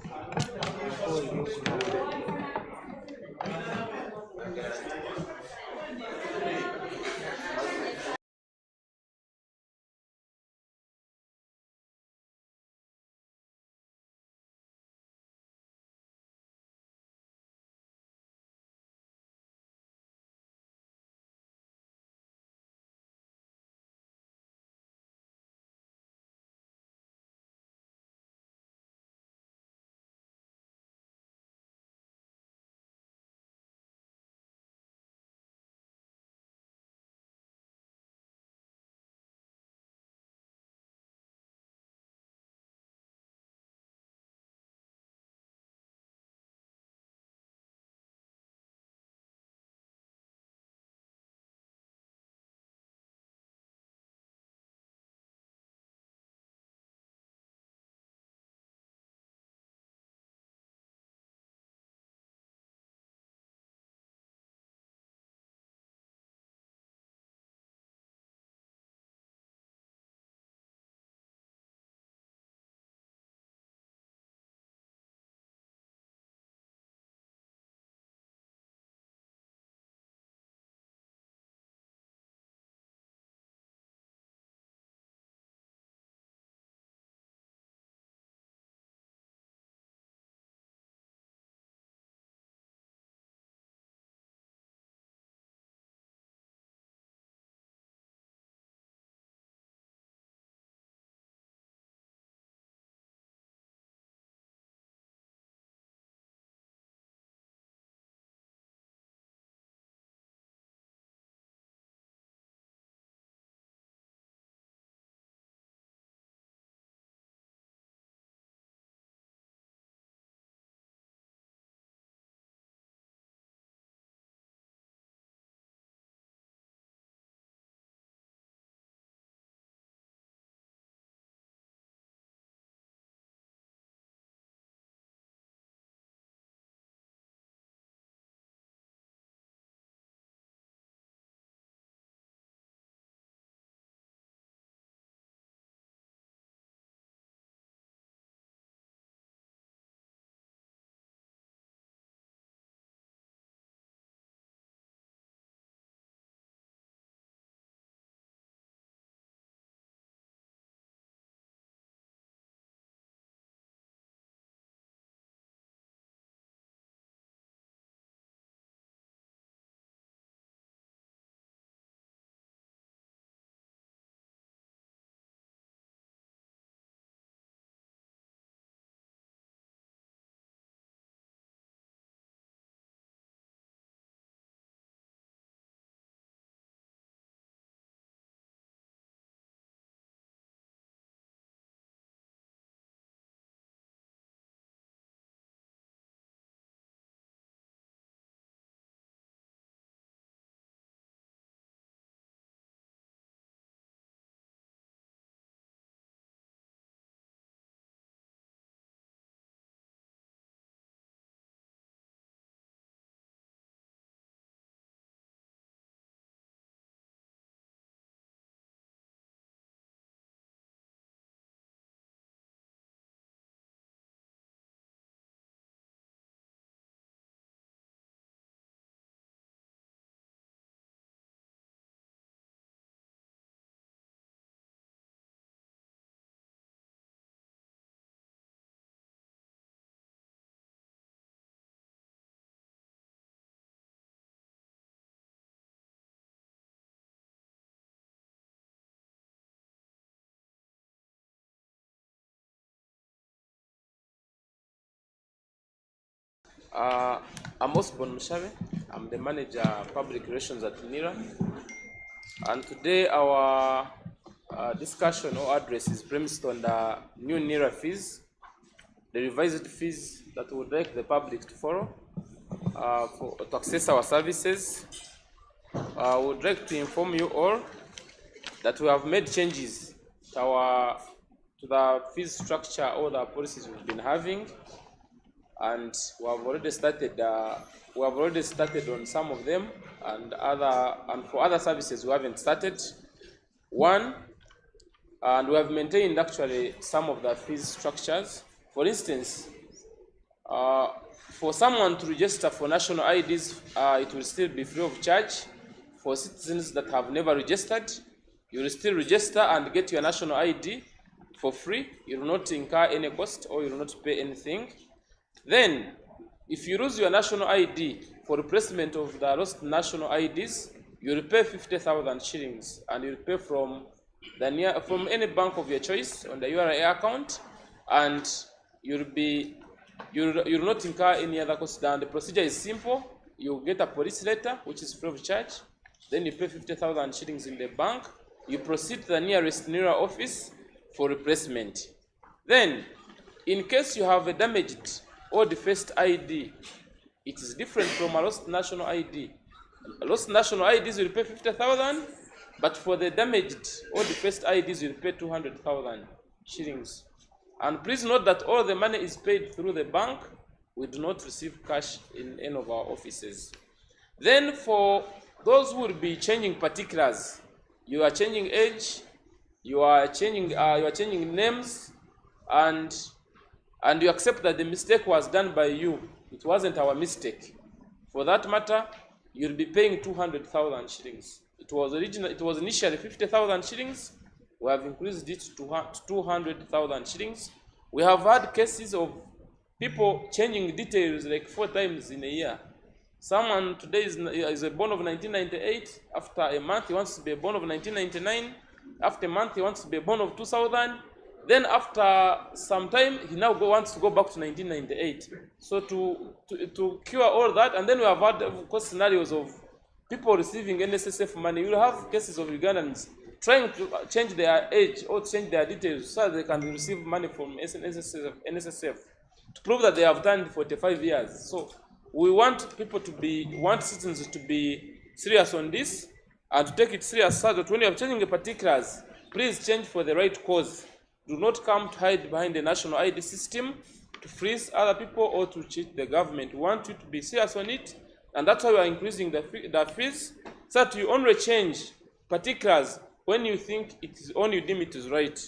I'm Osborne Mushabe. I'm the manager public relations at NIRA. And today our discussion or address is premised on the new NIRA fees, the revised fees that we would like the public to follow to access our services. I would like to inform you all that we have made changes to the fees structure or the policies we've been having, and we have already started. On some of them, and for other services we haven't started. And we have maintained actually some of the fees structures. For instance, for someone to register for national IDs, it will still be free of charge. For citizens that have never registered, you will still register and get your national ID for free. You will not incur any cost or you will not pay anything. Then, if you lose your national ID for replacement of the lost national IDs, you will pay 50,000 shillings, and you will pay from any bank of your choice on the URA account, and you will not incur any other cost. And the procedure is simple. You get a police letter which is free of charge. Then you pay 50,000 shillings in the bank. You proceed to the nearest NIRA office for replacement. Then, in case you have a damaged or defaced ID, it is different from a lost national ID. Lost national IDs will pay 50,000, but for the damaged or defaced IDs will pay 200,000 shillings. And please note that all the money is paid through the bank. We do not receive cash in any of our offices. Then for those who will be changing particulars, you are changing age, you are changing names, and you accept that the mistake was done by you. It wasn't our mistake. For that matter, you'll be paying 200,000 shillings. It was initially 50,000 shillings. We have increased it to 200,000 shillings. We have had cases of people changing details like 4 times in a year. Someone today is born of 1998. After a month, he wants to be born of 1999. After a month, he wants to be born of 2000. Then after some time, he now wants to go back to 1998. So to cure all that, and then we have had, of course, scenarios of people receiving NSSF money. You will have cases of Ugandans trying to change their age or change their details so that they can receive money from NSSF to prove that they have done 45 years. So we want citizens to be serious on this and to take it serious so that when you are changing the particulars, please change for the right cause. Do not come to hide behind the national ID system to freeze other people or to cheat the government. We want you to be serious on it, and that's why we are increasing the fees, so that you only change particulars when you think it is on you deem it is right.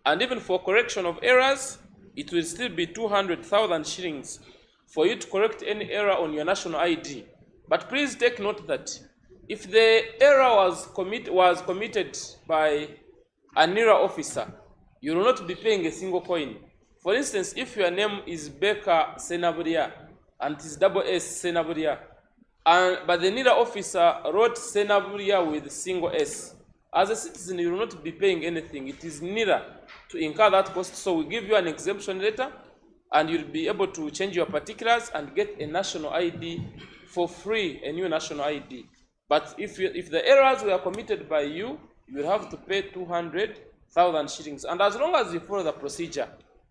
And even for correction of errors, it will still be 200,000 shillings for you to correct any error on your national ID. But please take note that if the error was committed by a NIRA officer, you will not be paying a single coin. For instance, if your name is Baker Senaburia and it is S Senaburia, but the NIRA officer wrote Senaburia with single S, as a citizen you will not be paying anything. It is NIRA to incur that cost. So we give you an exemption letter, and you'll be able to change your particulars and get a national ID for free, a new national ID. But if the errors were committed by you, you will have to pay 200,000 shillings. And as long as you follow the procedure,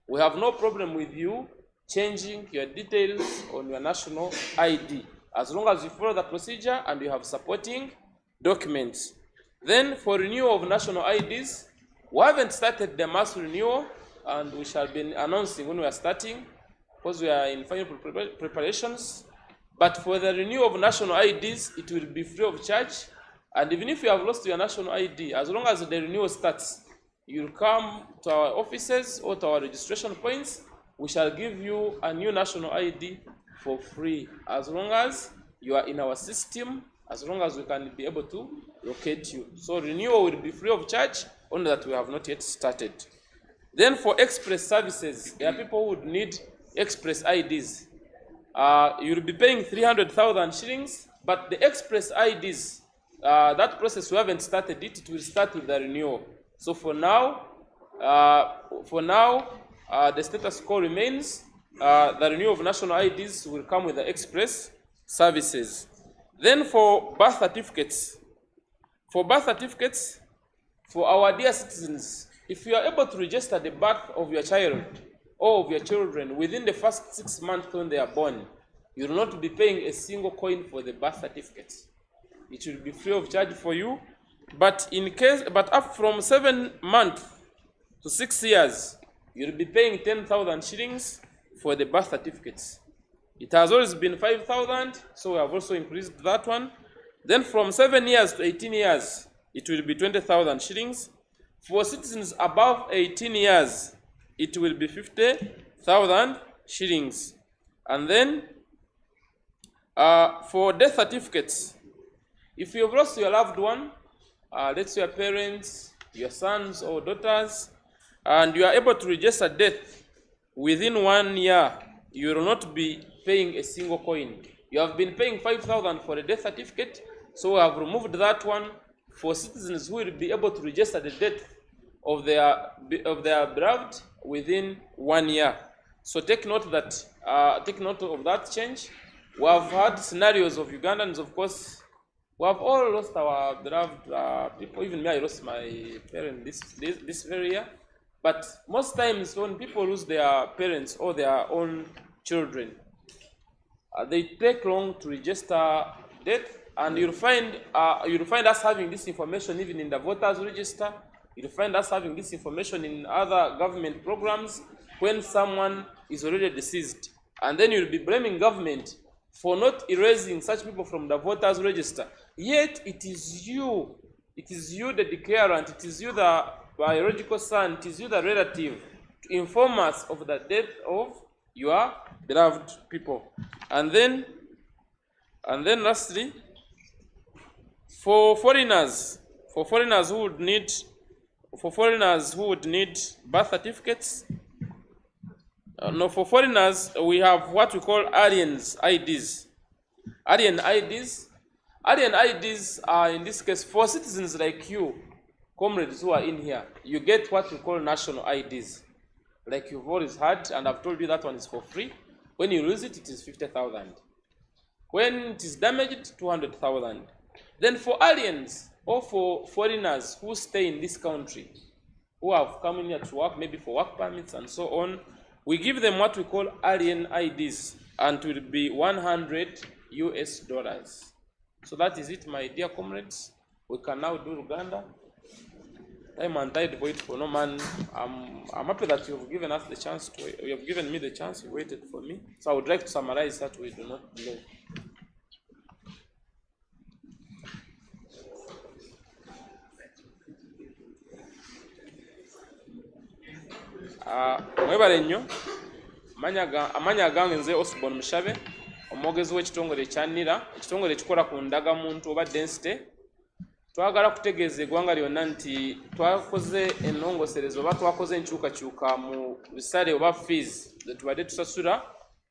we have no problem with you changing your details on your national ID, as long as you follow the procedure and you have supporting documents. Then for renewal of national IDs, we haven't started the mass renewal, and we shall be announcing when we are starting, because we are in final preparations. But for the renewal of national IDs, it will be free of charge. And even if you have lost your national ID, as long as the renewal starts, you'll come to our offices or to our registration points. We shall give you a new national ID for free, as long as you are in our system, as long as we can be able to locate you. So renewal will be free of charge, only that we have not yet started. Then for express services, there are people who would need express IDs. You'll be paying 300,000 shillings, but the express IDs, that process we haven't started it. It will start with the renewal. So for now, the status quo remains. the renewal of national IDs will come with the express services. Then for birth certificates, for our dear citizens, if you are able to register the birth of your child or of your children within the first 6 months when they are born, you will not be paying a single coin for the birth certificate. It will be free of charge for you. But up from 7 months to 6 years, you'll be paying 10,000 shillings for the birth certificates. It has always been 5,000, so we have also increased that one. Then from 7 years to 18 years, it will be 20,000 shillings. For citizens above 18 years, it will be 50,000 shillings. And then for death certificates, if you have lost your loved one, let's say your parents, your sons or daughters, and you are able to register death within 1 year, you will not be paying a single coin. You have been paying 5,000 for a death certificate, so we have removed that one for citizens who will be able to register the death of their beloved within 1 year. So take note of that change. We have had scenarios of Ugandans, of course. We have all lost our beloved people. Even me, I lost my parents this very year. But most times when people lose their parents or their own children, they take long to register death, and you'll find us having this information even in the voters register. You'll find us having this information in other government programs when someone is already deceased, and then you'll be blaming government for not erasing such people from the voters register. Yet it is you, the declarant, it is you, the biological son, it is you, the relative, to inform us of the death of your beloved people. And then lastly, for foreigners who would need birth certificates, for foreigners, we have what we call alien IDs. Alien IDs are, in this case, for citizens like you, comrades who are in here, you get what we call national IDs. Like you've always had, and I've told you that one is for free. When you lose it, it is 50,000. When it is damaged, 200,000. Then for aliens or for foreigners who stay in this country, who have come in here to work, maybe for work permits and so on, we give them what we call alien IDs, and it will be $100 US. So that is it, my dear comrades. We can now do Uganda. Time and tide wait for no man. I'm happy that you have given us the chance you have given me the chance, you waited for me. So I would like to summarize that we do not delay. Mwebale nnyo, amanya gange nze Osborne Mushabe, omwogezi w'ekitongole ekyanira, ekitongole ekikola ku ndagamuntu oba density. Twagala kutegeeza eggwanga lyonna nti twakoze ennongoserezo oba twakoze enkyukakyuka mu bisale oba fees ze tubadde tusasula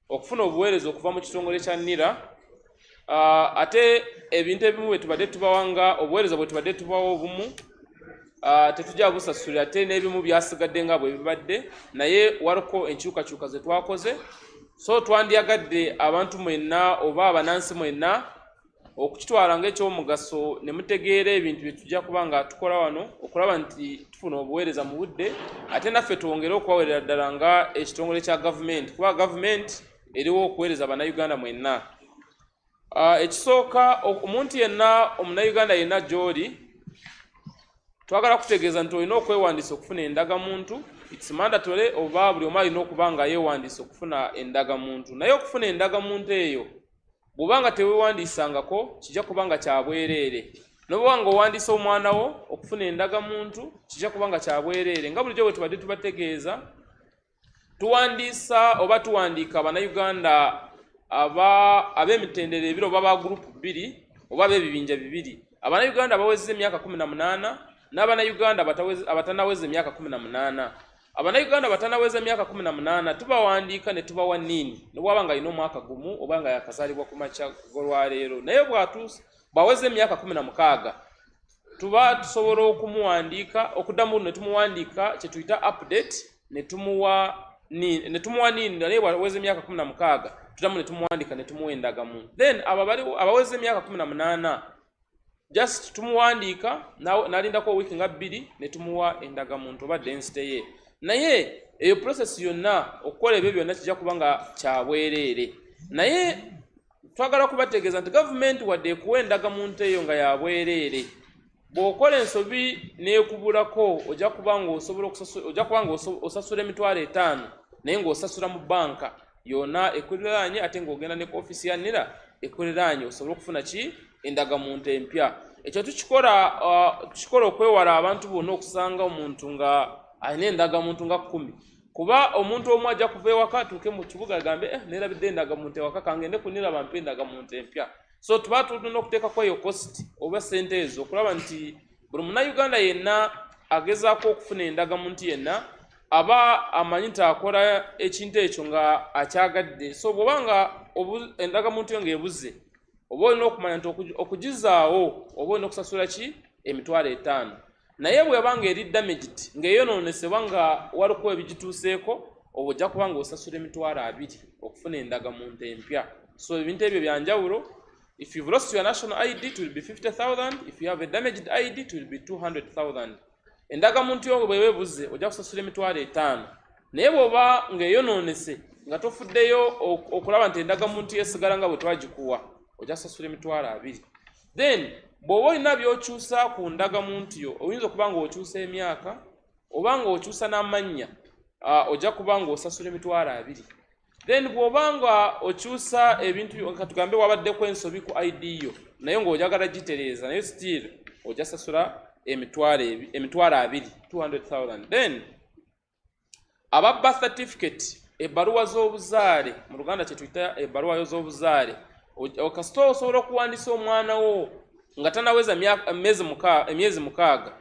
okufuna obuweereza okuva mu kitongole kya NIRA. Ate ebintu ebimu bwe tubadde tubawanga obuweereza bwe tubadde tubawa obumu tetujja busasulira, ate n'ebimu byasigadde nga bwe bibadde, naye waliko enkyukakyuka ze twakoze. So twandyagadde abantu mwenna oba abanansi mwenna okukitwala ng'ekyomugaso ne mutegeera ebintu bye tujja kuba nga tukola wano okulaba nti tufuna obuweereza mu budde, ate naffe twongere okubaweerera ddala nga ekitongole kya gavumenti, kuba gavumenti eriwo okuweereza bannayuganda mwenna. Ekisooka, omuntu yenna omunnayuganda yenna gy'oli, twagala kutegeeza nti olina okwewandiisa okufuna endagamuntu. It's mandatory, oba buli omu alina okuba nga yeewandiisa okufuna endagamuntu. Naye okufuna endagamuntu eyo bw'obanga teweewandiisangako kijja kuba nga kya bwereere. N'obuba nga owandiisa omwana wo okufuna endagamuntu kijja kuba nga kya bwereere. Nga bulijjo bwe tubadde tubategeeza, tuwandiisa oba tuwandiika abannayuganda ab'emitendera ebiri oba ba gurupu bbiri oba ab'ebibinja bibiri. Abannayuganda abawezezza emyaka 18 n'abannayuganda abatanaweza emyaka 18. Abannayuganda abatanaweza emyaka 18 tubawandiika ne tubawa nniini n'obwaba nga alina omwaka gumu oba nga yakazaalibwa ku makya g'olwaleero. Naye bw'aweza emyaka 16 tuba tusobola okumuwandiika, okuddamu ne tumuwandiika kye tuyita update, ne tumuwa ne tumuwa nini naye bwaweze emyaka 16 tutamu ne tumuwandika ne tumuwa endagamuntu. Then abaweze emyaka 18 just tumuwandika nalindako wiiki nga 2 ne tumuwa endagamuntu oba density ye. Naye eyo process yonna okukola ebyo byonna kijja kuba nga kyabwereere. Naye twagala kubategeeza nti government wadde ekuwa endagamuntu eyo nga yabwereere, bw'okola ensobi n'ekubulako ojja kuba nga osasula emitwalo 5 naye ng'osasula mu banka yonna ekuliraanye ate ng'ogenda ne ku ofisi ya NIRA ekuliraanye osobole okufuna endagamuntu empya. Ekyo tukikola okwewala abantu bonna okusanga omuntu nga alina endagamuntu nga 10. Kuba omuntu omu ajja kuva ewaka atuuke mu kibuga agambe neerabidde endagamuntu ewaka kangende ku NIRA bampe endagamuntu empya. So tuba tulina okuteekako eyo cost oba sente ezo okulaba nti buli munnayuganda yenna agezaako okufuna endagamuntu yenna aba amanyi nti akola ekintu ekyo nga akyagadde. So bw'obanga endagamuntu yo ng'ebuze oba olina okumanya nti okugizaawo oba olina okusasula emitwalo 5. Naye bw'ebanga eri damaged ng'eyonoonesebwa nga waliko ebigituuseeko oba ojja kuba nga osasula emitwalo 2 okufuna endagamuntu empya. So ebintu ebyo byanjawulo. If you've lost your national ID, it will be 50,000. If you have a damaged ID, it will be 200,000. Endagamuntu yo bwe weebuze ojja kusasula emitwalo 5. Naye bw'oba ng'eyonoonese nga tofuddeyo okulaba nti endagamuntu yesigala nga bwe twagikuwa ojja kusasula emitwalo 2. Then bw'oba olina by'okyusa ku ndagamuntu yo oyinza okuba nga okyusa emyaka oba nga okyusa n'amannya ojja kuba nga osasula emitwalo 2. Then bw'obanga okyusa ebintu katugambe wabaddeko ensobi ku ID yo naye ng'ojagala gitereeza naye still ojja sasula emitwalo 2, 200,000. Then aba birth certificate ebbaluwa z'obuzaale mu Luganda kye tuyita ebbaluwa z'obuzaale kasita osobola okuwandiisa omwana wo nga tanaweza emyezi 6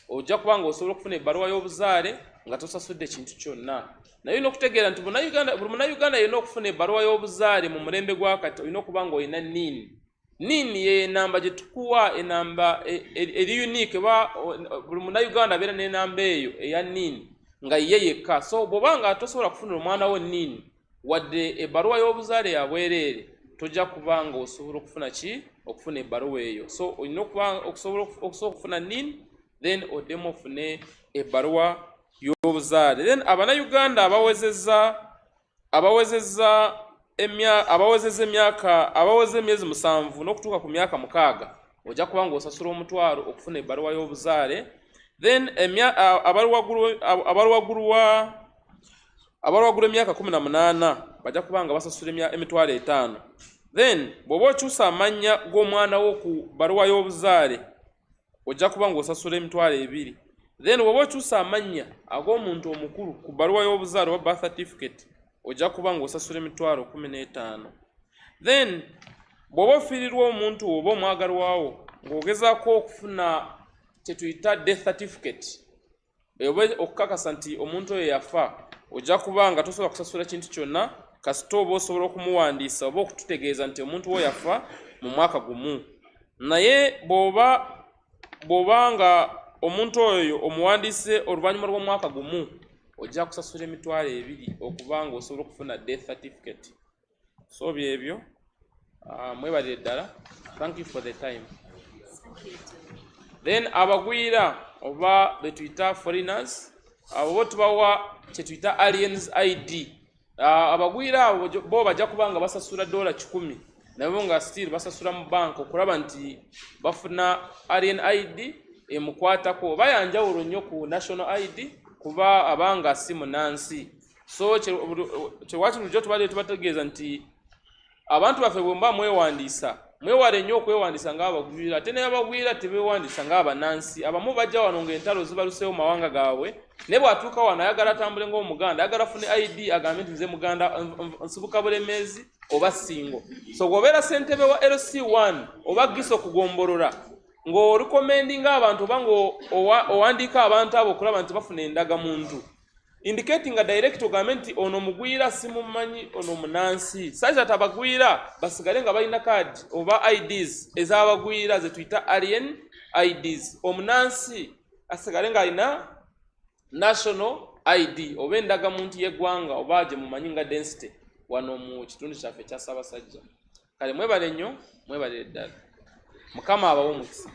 ojja kuba nga osobola okufuna ebbaluwa y'obuzaale nga tosasudde kintu kyonna. Naye olina okutegeera nti buli munnayuganda yenna okufuna ebbaluwa y'obuzaale mu mulembe gwa kati olina okuba nga olina NIN. NIN ye enamba gye tukuwa enamba eri unique buli munnayuganda abeera n'enamba eyo eya NIN nga ye yekka. So bw'oba nga tosobola kufunira omwana wo NIN wadde ebbaluwa y'obuzaale ya bwereere tojja kuba nga osobola okufuna ebbaluwa eyo. So olina okusobola okufuna NIN then oddemu ofune ebbaluwa y'obuzaale. Then abannayuganda abawezezza emyezi 7 n'okutuuka ku myaka 6 ojja kuba nga osasula omutwalo okufuna ebbaluwa y'obuzaale. Then abaluwaggulu emyaka 18 bajja kuba nga basasula emitwalo 5. Then bw'oba okyusa amannya g'omwana wo ku bbaluwa y'obuzaale ojja kuba nga osasula emitwalo 2. Then bw'oba okyusa amannya ag'omuntu omukulu ku bbaluwa y'obuzaale oba birth certificate ojja kuba nga osasula emitwalo 15. Then bw'oba ofiirirwa omuntu oba omwagalwawo ng'ogezaako okufuna kye tuyita death certificate oba okukakasa nti omuntu oyo yafa ojja kuba nga tosobola kusasula kintu kyonna kasita oba osobola okumuwandiisa oba okututegeeza nti omuntu wo yafa mu mwaka gumu. Naye bw'oba nga omuntu oyo omuwandiise oluvannyuma lw'omwaka gumu ojja kusasula emitwalo 2 okuba nga osobola okufuna death certificate. So byebyo mwebalire ddala. Thank you for the time. Then abagwira oba betuyita foreigners abo tubawa kye tuyita aliens ID. Abagwira abo bo bajja kuba nga basasula $10 nabo nga still basasula mu bank okulaba nti bafuna alien ID emukwatako bayanjawulo nnyo ku national ID kuba abanga si munansi. So kyewaki bulijjo tubadde tubategeeza nti abantu baffe bwe mba mwewale nnyo okwewandiisa ng'abagwira ate naye abagwira tebeewandiisa ng'abanansi. Abamu bajja wano ng'entalo zibaluseewo mawanga gaabwe naye bw'atuuka wano ayagala atambule ng'omuganda ayagala afune ID agambe nti nze muganda nsibuka bulemeezi oba singo. So bw'obeera ssentebe wa LC1 oba giso kugombolola ng'olikomendinga abantu oba ng'owandiika abantu abo okulaba nti bafuna endagamuntu indicating a direct ogambe nti ono mugwira simumanyi ono munansi. Saja tabagwira basigale nga balina card oba IDs ez'abagwira ze tuyita alien IDs. Omunansi asigale nga alina national ID oba endagamuntu y'eggwanga oba gye mumanyi nga density wano mu kitundu kyaffe ekya Ssaabasajja. Kale mwebale nnyo, mwebale ddala. Mukama abawe omukisa.